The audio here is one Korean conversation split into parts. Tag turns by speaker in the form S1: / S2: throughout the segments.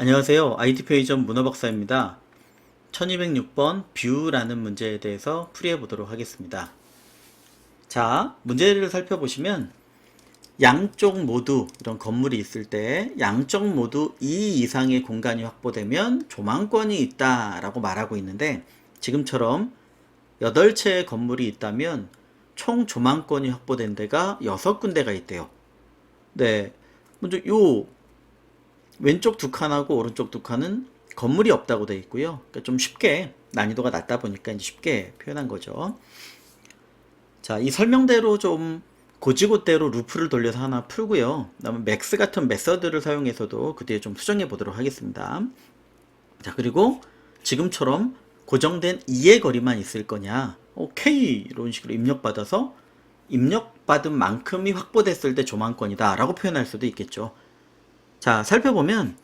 S1: 안녕하세요. IT 편의점 문어박사입니다. 1206번 뷰라는 문제에 대해서 풀이해 보도록 하겠습니다. 자, 문제를 살펴보시면 양쪽 모두 이런 건물이 있을 때 양쪽 모두 2 이상의 공간이 확보되면 조망권이 있다 라고 말하고 있는데, 지금처럼 8채의 건물이 있다면 총 조망권이 확보된 데가 6군데가 있대요. 네, 먼저 요 왼쪽 두 칸하고 오른쪽 두 칸은 건물이 없다고 되어 있고요. 그러니까 좀 쉽게, 난이도가 낮다 보니까 이제 쉽게 표현한 거죠. 자, 이 설명대로 좀 고지고대로 루프를 돌려서 하나 풀고요. 그다음에 맥스 같은 메서드를 사용해서도 그 뒤에 좀 수정해 보도록 하겠습니다. 자, 그리고 지금처럼 고정된 2의 거리만 있을 거냐, K 이런 식으로 입력받아서 입력받은 만큼이 확보됐을 때 조망권이다 라고 표현할 수도 있겠죠. 자, 살펴보면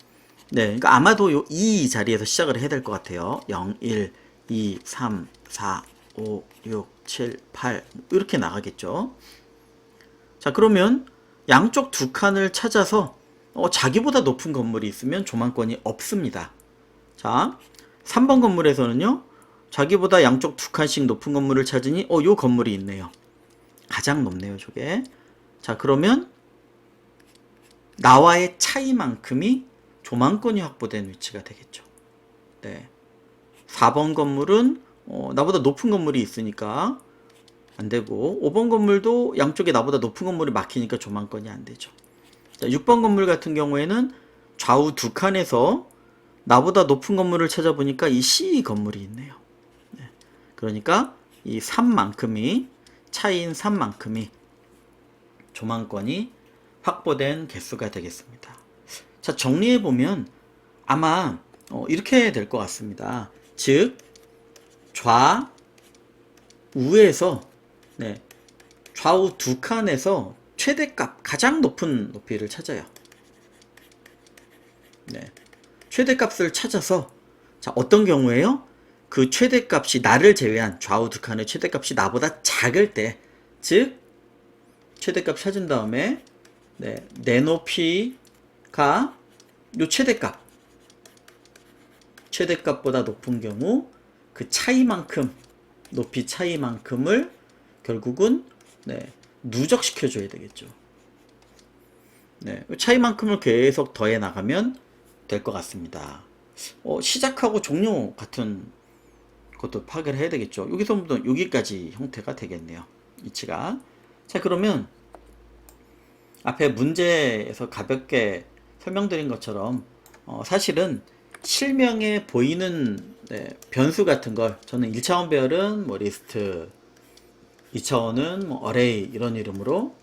S1: 그러니까 아마도 요 2 자리에서 시작을 해야 될 것 같아요. 0, 1, 2, 3, 4, 5, 6, 7, 8 이렇게 나가겠죠. 자, 그러면 양쪽 두 칸을 찾아서 자기보다 높은 건물이 있으면 조망권이 없습니다. 자, 3번 건물에서는요, 자기보다 양쪽 두 칸씩 높은 건물을 찾으니 요 건물이 있네요. 가장 높네요, 저게. 자, 그러면 나와의 차이만큼이 조망권이 확보된 위치가 되겠죠. 네. 4번 건물은 나보다 높은 건물이 있으니까 안 되고, 5번 건물도 양쪽에 나보다 높은 건물이 막히니까 조망권이 안 되죠. 자, 6번 건물 같은 경우에는 좌우 두 칸에서 나보다 높은 건물을 찾아보니까 이 C 건물이 있네요. 네. 그러니까 이 3만큼이, 차이인 3만큼이 조망권이 확보된 개수가 되겠습니다. 자, 정리해보면 아마 이렇게 될 것 같습니다. 즉, 좌우에서, 좌우 두 칸에서 최대값, 가장 높은 높이를 찾아요. 최대값을 찾아서, 자, 어떤 경우에요? 그 최대값이, 나를 제외한 좌우 두 칸의 최대값이 나보다 작을 때, 즉 최대값 찾은 다음에 내 높이가 요 최대값보다 높은 경우 그 차이만큼, 높이 차이만큼을 결국은 누적시켜 줘야 되겠죠. 차이만큼을 계속 더해 나가면 될 것 같습니다. 시작하고 종료 같은 것도 파악을 해야 되겠죠. 여기서부터 여기까지 형태가 되겠네요, 위치가. 자, 그러면 앞에 문제에서 가볍게 설명드린 것처럼 사실은 실명에 보이는 변수 같은 걸, 저는 1차원 배열은 뭐 리스트, 2차원은 뭐 어레이 이런 이름으로,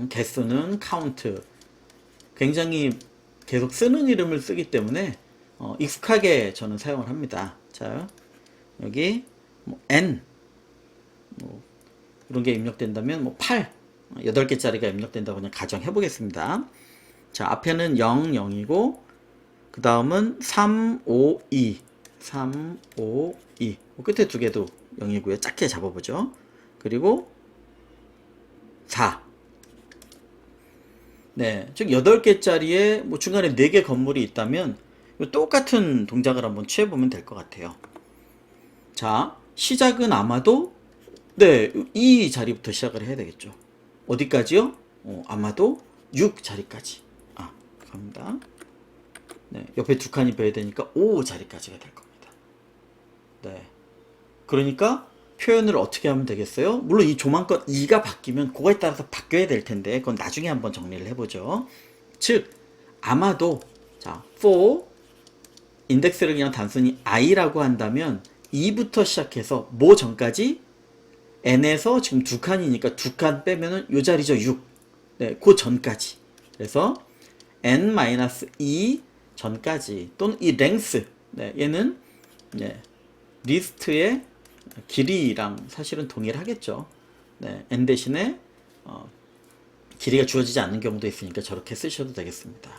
S1: 개수는 카운트, 굉장히 계속 쓰는 이름을 쓰기 때문에 익숙하게 저는 사용을 합니다. 자, 여기 뭐 n 뭐 이런 게 입력된다면 뭐 8, 8개짜리가 입력된다고 그냥 가정해 보겠습니다. 자, 앞에는 0, 0이고 그 다음은 3, 5, 2 3, 5, 2 끝에 두 개도 0이고요. 작게 잡아보죠. 그리고 4. 즉 8개짜리에 뭐 중간에 4개 건물이 있다면 똑같은 동작을 한번 취해보면 될 것 같아요. 자, 시작은 아마도 이 자리부터 시작을 해야 되겠죠. 어디까지요? 아마도 6 자리까지. 갑니다. 옆에 두 칸이 배야 되니까 5 자리까지가 될 겁니다. 그러니까 표현을 어떻게 하면 되겠어요? 물론 이 조망권 2가 바뀌면 그거에 따라서 바뀌어야 될 텐데, 그건 나중에 한번 정리를 해보죠. 즉, 아마도, 자, for 인덱스를 그냥 단순히 i라고 한다면 2부터 시작해서 뭐 전까지 n에서 지금 두 칸이니까 두 칸 빼면은 요 자리죠, 6. 그 전까지. 그래서 n-2 전까지, 또는 이 length, 얘는 리스트의 길이랑 사실은 동일하겠죠. n 대신에 길이가 주어지지 않는 경우도 있으니까 저렇게 쓰셔도 되겠습니다.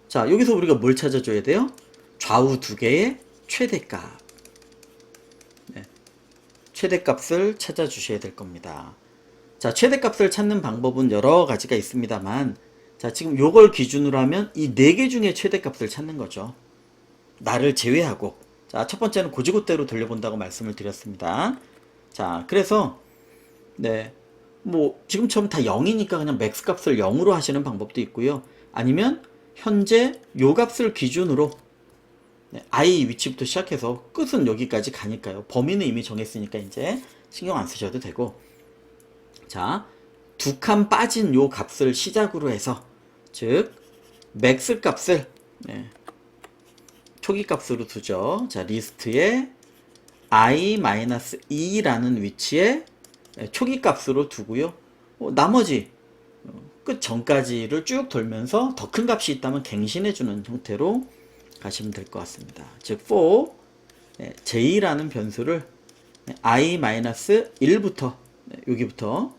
S1: 자, 여기서 우리가 뭘 찾아줘야 돼요? 좌우 두 개의 최대값. 최대값을 찾아주셔야 될 겁니다. 자, 최대값을 찾는 방법은 여러 가지가 있습니다만, 자, 지금 요걸 기준으로 하면 이 4개 중에 최대값을 찾는 거죠. 나를 제외하고. 자, 첫 번째는 고지고대로 돌려본다고 말씀을 드렸습니다. 자, 그래서 네, 뭐 지금처럼 다 0이니까 그냥 맥스 값을 0으로 하시는 방법도 있고요. 아니면 현재 요 값을 기준으로 I 위치부터 시작해서 끝은 여기까지 가니까요. 범위는 이미 정했으니까 이제 신경 안 쓰셔도 되고. 자, 2칸 빠진 요 값을 시작으로 해서, 즉 맥스 값을 초기 값으로 두죠. 자, 리스트에 i-2라는 위치에 초기 값으로 두고요. 나머지 끝 전까지를 쭉 돌면서 더 큰 값이 있다면 갱신해주는 형태로 가시면 될 것 같습니다. 즉 for j라는 변수를 i-1부터 여기부터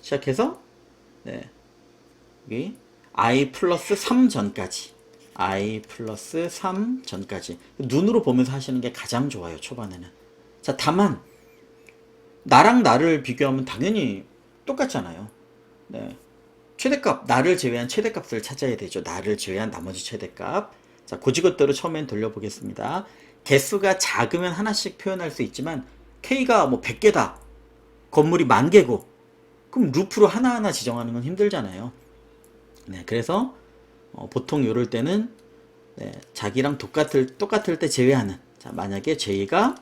S1: 시작해서 여기 i 플러스 3 전까지 눈으로 보면서 하시는 게 가장 좋아요. 초반에는. 자, 다만 나랑 나를 비교하면 당연히 똑같잖아요. 네. 최대값, 나를 제외한 최대값을 찾아야 되죠. 나를 제외한 나머지 최대값. 자, 고지것대로 처음엔 돌려보겠습니다. 개수가 작으면 하나씩 표현할 수 있지만 K가 뭐 100개다. 건물이 10,000개고. 그럼 루프로 하나하나 지정하는 건 힘들잖아요. 네, 그래서 보통 이럴 때는 자기랑 똑같을 때 제외하는. 자, 만약에 J가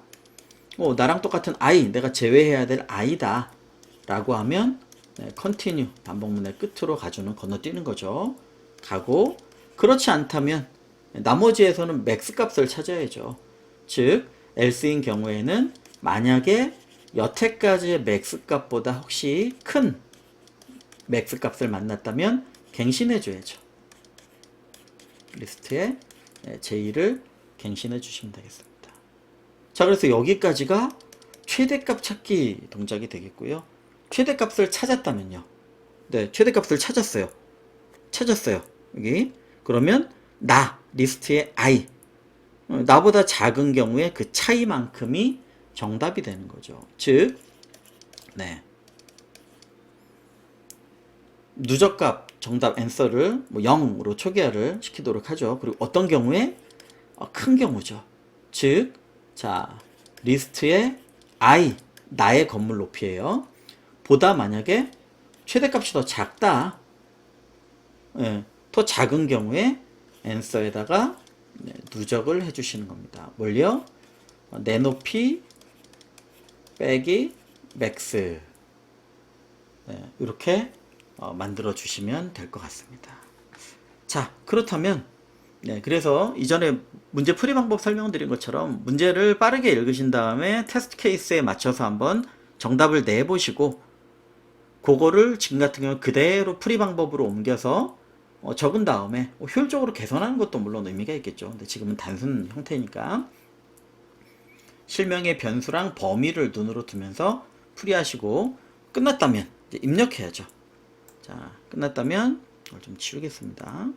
S1: 나랑 똑같은 I, 내가 제외해야 될 I다 라고 하면 continue, 반복문의 끝으로 가주는, 건너뛰는 거죠. 가고, 그렇지 않다면 나머지에서는 맥스 값을 찾아야죠. 즉 else인 경우에는 만약에 여태까지의 맥스 값보다 혹시 큰 맥스 값을 만났다면 갱신해 줘야죠. 리스트에 J를 갱신해 주시면 되겠습니다. 자, 그래서 여기까지가 최대값 찾기 동작이 되겠고요. 최대값을 찾았다면요. 네, 최대값을 찾았어요. 여기. 그러면 리스트의 I. 나보다 작은 경우에 그 차이만큼이 정답이 되는 거죠. 즉, 누적값 정답 앤서를 0으로 초기화를 시키도록 하죠. 그리고 어떤 경우에 큰 경우죠. 즉, 자, 리스트의 I, 나의 건물 높이예요. 보다 만약에 최대값이 더 작다, 더 작은 경우에 앤서에다가 누적을 해주시는 겁니다. 뭘요? 내 높이 빼기 맥스. 이렇게 만들어 주시면 될 것 같습니다. 자, 그렇다면 그래서 이전에 문제 풀이 방법 설명드린 것처럼 문제를 빠르게 읽으신 다음에 테스트 케이스에 맞춰서 한번 정답을 내보시고 그거를 지금 같은 경우 그대로 풀이 방법으로 옮겨서 적은 다음에 효율적으로 개선하는 것도 물론 의미가 있겠죠. 근데 지금은 단순 형태니까 실명의 변수랑 범위를 눈으로 두면서 풀이하시고 끝났다면 이제 입력해야죠. 자, 끝났다면 이걸 좀 치우겠습니다.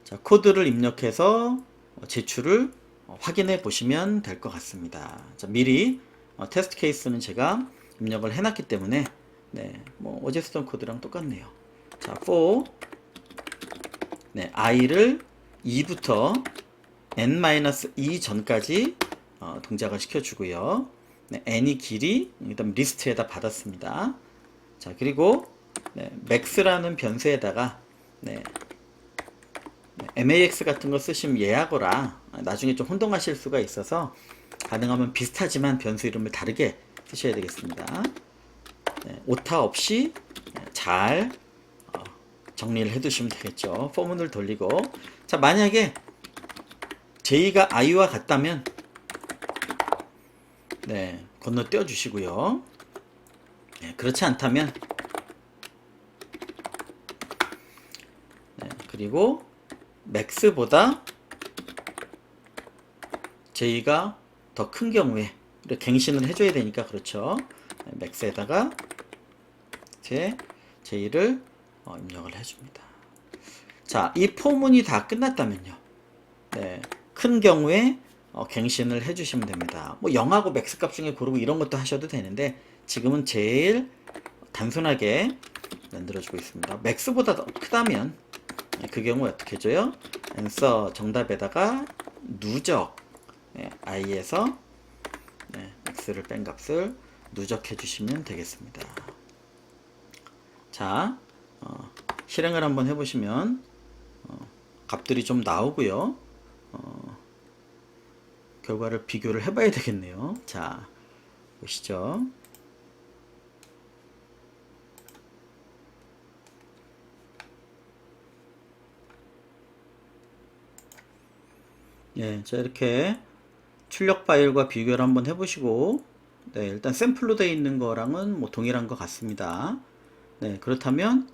S1: 자, 코드를 입력해서 제출을 확인해 보시면 될 것 같습니다. 자, 미리 테스트 케이스는 제가 입력을 해놨기 때문에 뭐 어제 쓰던 코드랑 똑같네요. 자, for i를 2부터 n-2 전까지 동작을 시켜주고요. n이 길이 일단 리스트에다 받았습니다. 자, 그리고 max라는 변수에다가 max 같은 거 쓰시면 예하거라 나중에 좀 혼동하실 수가 있어서 가능하면 비슷하지만 변수 이름을 다르게 쓰셔야 되겠습니다. 오타 없이 잘 정리를 해두시면 되겠죠. 포문을 돌리고. 자, 만약에 J가 I와 같다면 건너뛰어 주시고요. 그렇지 않다면 그리고 max보다 J가 더 큰 경우에 갱신을 해줘야 되니까 그렇죠. max에다가 J를 입력을 해줍니다. 자, 이 포문이 다 끝났다면요. 큰 경우에 갱신을 해주시면 됩니다. 뭐 0하고 맥스 값 중에 고르고 이런 것도 하셔도 되는데 지금은 제일 단순하게 만들어주고 있습니다. 맥스보다 더 크다면 그 경우 어떻게 해줘요? answer 정답에다가 누적 i에서 x를 뺀 값을 누적해 주시면 되겠습니다. 자, 실행을 한번 해보시면 값들이 좀 나오고요. 결과를 비교를 해봐야 되겠네요. 자, 보시죠. 예, 자, 이렇게 출력 파일과 비교를 한번 해보시고, 네, 일단 샘플로 되어 있는 거랑은 뭐 동일한 것 같습니다. 네, 그렇다면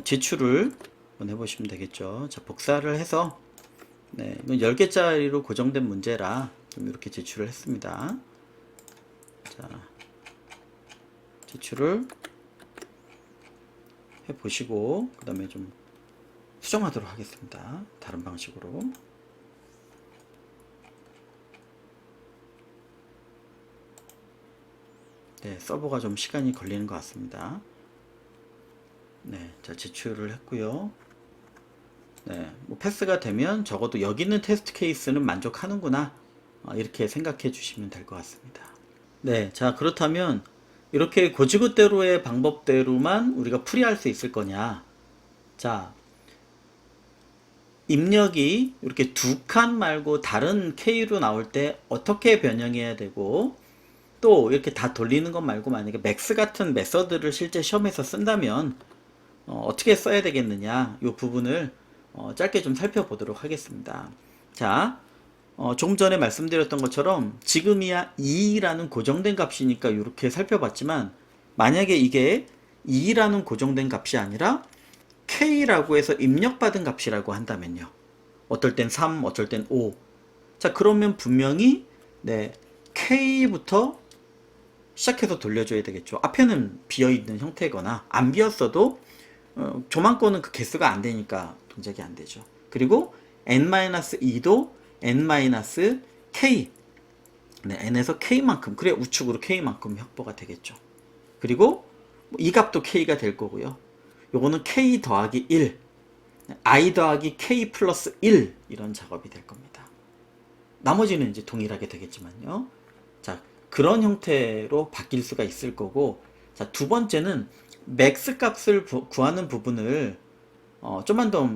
S1: 제출을 한번 해보시면 되겠죠. 자, 복사를 해서 네, 이건 10개짜리로 고정된 문제라 좀 이렇게 제출을 했습니다. 자, 제출을 해보시고 그 다음에 좀 수정하도록 하겠습니다. 다른 방식으로. 네, 서버가 좀 시간이 걸리는 것 같습니다. 네, 자, 제출을 했고요. 네, 뭐 패스가 되면 적어도 여기 있는 테스트 케이스는 만족하는구나, 이렇게 생각해 주시면 될 것 같습니다. 네, 자, 그렇다면 이렇게 고지그대로의 방법대로만 우리가 풀이할 수 있을 거냐? 자, 입력이 이렇게 두 칸 말고 다른 K로 나올 때 어떻게 변형해야 되고, 또 이렇게 다 돌리는 것 말고 만약에 맥스 같은 메서드를 실제 시험에서 쓴다면 어떻게 써야 되겠느냐, 이 부분을 짧게 좀 살펴보도록 하겠습니다. 자, 조금 전에 말씀드렸던 것처럼 지금이야 2라는 고정된 값이니까 이렇게 살펴봤지만, 만약에 이게 2라는 고정된 값이 아니라 K라고 해서 입력받은 값이라고 한다면요, 어떨 땐 3, 어떨 땐 5. 자, 그러면 분명히 K부터 시작해서 돌려줘야 되겠죠. 앞에는 비어있는 형태거나 안 비었어도 조만권은 그 개수가 안 되니까 동작이 안 되죠. 그리고 n-2도 n-k, n에서 k만큼, 그래 우측으로 k만큼 확보가 되겠죠. 그리고 이 값도 k가 될 거고요. 요거는 k 더하기 1, i 더하기 k 플러스 1, 이런 작업이 될 겁니다. 나머지는 이제 동일하게 되겠지만요. 자, 그런 형태로 바뀔 수가 있을 거고, 자, 두 번째는 맥스 값을 구하는 부분을 좀만 더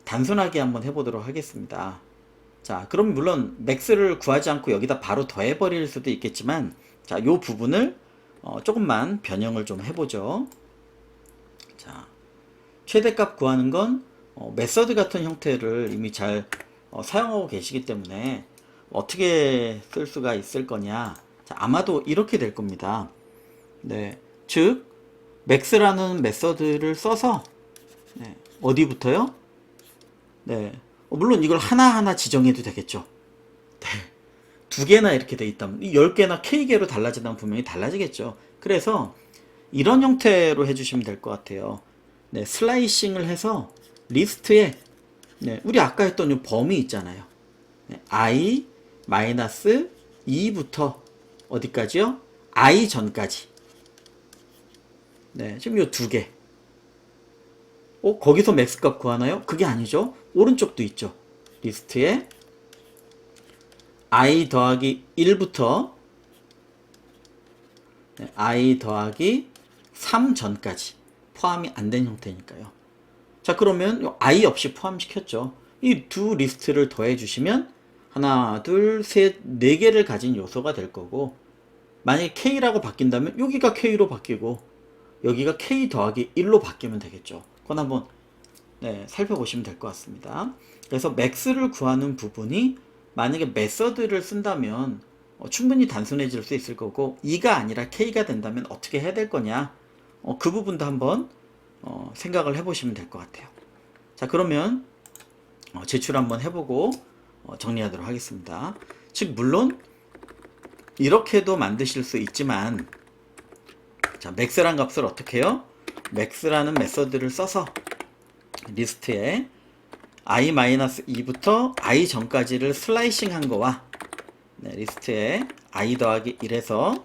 S1: 단순하게 한번 해보도록 하겠습니다. 자, 그럼 물론 맥스를 구하지 않고 여기다 바로 더해버릴 수도 있겠지만, 자, 요 부분을 조금만 변형을 좀 해보죠. 자, 최대값 구하는 건 메서드 같은 형태를 이미 잘 사용하고 계시기 때문에 어떻게 쓸 수가 있을 거냐. 자, 아마도 이렇게 될 겁니다. 네, 즉 맥스라는 메서드를 써서 어디부터요? 네, 물론 이걸 하나하나 지정해도 되겠죠. 네, 두 개나 이렇게 돼 있다면 10개나 K개로 달라진다면 분명히 달라지겠죠. 그래서 이런 형태로 해주시면 될 것 같아요. 네, 슬라이싱을 해서 리스트에 우리 아까 했던 이 범위 있잖아요. i 마이너스 2부터 어디까지요? i 전까지. 네, 지금 이 두 개. 거기서 맥스 값 구하나요? 그게 아니죠. 오른쪽도 있죠. 리스트에 i 더하기 1부터 i 더하기 3 전까지 포함이 안 된 형태니까요. 자, 그러면 i 없이 포함시켰죠. 이 두 리스트를 더해 주시면 하나, 둘, 셋, 네 개를 가진 요소가 될 거고, 만약에 K라고 바뀐다면 여기가 K로 바뀌고 여기가 K 더하기 1로 바뀌면 되겠죠. 그건 한번 살펴보시면 될 것 같습니다. 그래서 맥스를 구하는 부분이 만약에 메서드를 쓴다면 충분히 단순해질 수 있을 거고, 2가 아니라 K가 된다면 어떻게 해야 될 거냐, 그 부분도 한번 생각을 해보시면 될 것 같아요. 자, 그러면 제출 한번 해보고 정리하도록 하겠습니다. 즉 물론 이렇게도 만드실 수 있지만, 자, 맥스란 값을 어떻게 해요? 맥스라는 메서드를 써서 리스트에 i-2부터 i 전까지를 슬라이싱 한 거와 리스트에 i 더하기 1에서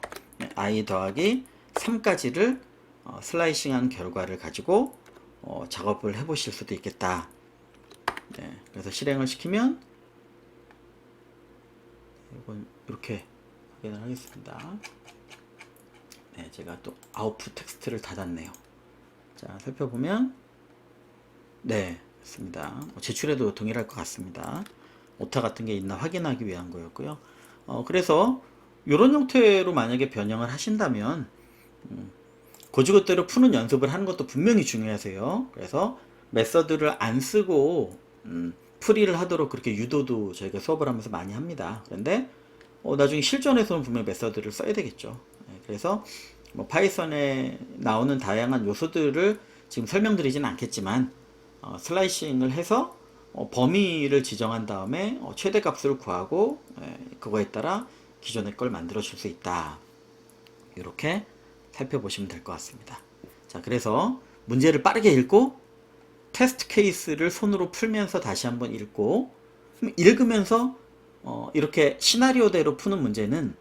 S1: i 더하기 3까지를 슬라이싱한 결과를 가지고 작업을 해 보실 수도 있겠다. 네, 그래서 실행을 시키면 이건 이렇게 확인을 하겠습니다. 네, 제가 또 아웃풋 텍스트를 닫았네요. 자, 살펴보면 네, 맞습니다. 제출해도 동일할 것 같습니다. 오타 같은 게 있나 확인하기 위한 거였고요. 그래서 이런 형태로 만약에 변형을 하신다면 고지고대로 푸는 연습을 하는 것도 분명히 중요하세요. 그래서 메서드를 안 쓰고 풀이를 하도록 그렇게 유도도 저희가 수업을 하면서 많이 합니다. 그런데 나중에 실전에서는 분명히 메서드를 써야 되겠죠. 네, 그래서 뭐 파이썬에 나오는 다양한 요소들을 지금 설명드리진 않겠지만 슬라이싱을 해서 범위를 지정한 다음에 최대값을 구하고 그거에 따라 기존의 걸 만들어 줄 수 있다. 이렇게 살펴보시면 될 것 같습니다. 자, 그래서 문제를 빠르게 읽고 테스트 케이스를 손으로 풀면서 다시 한번 읽고 읽으면서 이렇게 시나리오대로 푸는 문제는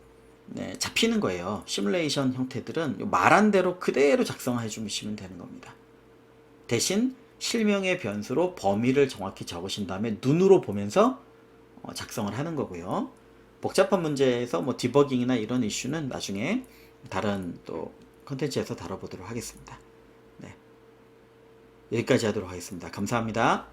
S1: 잡히는 거예요. 시뮬레이션 형태들은 말한 대로 그대로 작성해 주시면 되는 겁니다. 대신 실명의 변수로 범위를 정확히 적으신 다음에 눈으로 보면서 작성을 하는 거고요. 복잡한 문제에서 뭐 디버깅이나 이런 이슈는 나중에 다른 또 컨텐츠에서 다뤄보도록 하겠습니다. 네. 여기까지 하도록 하겠습니다. 감사합니다.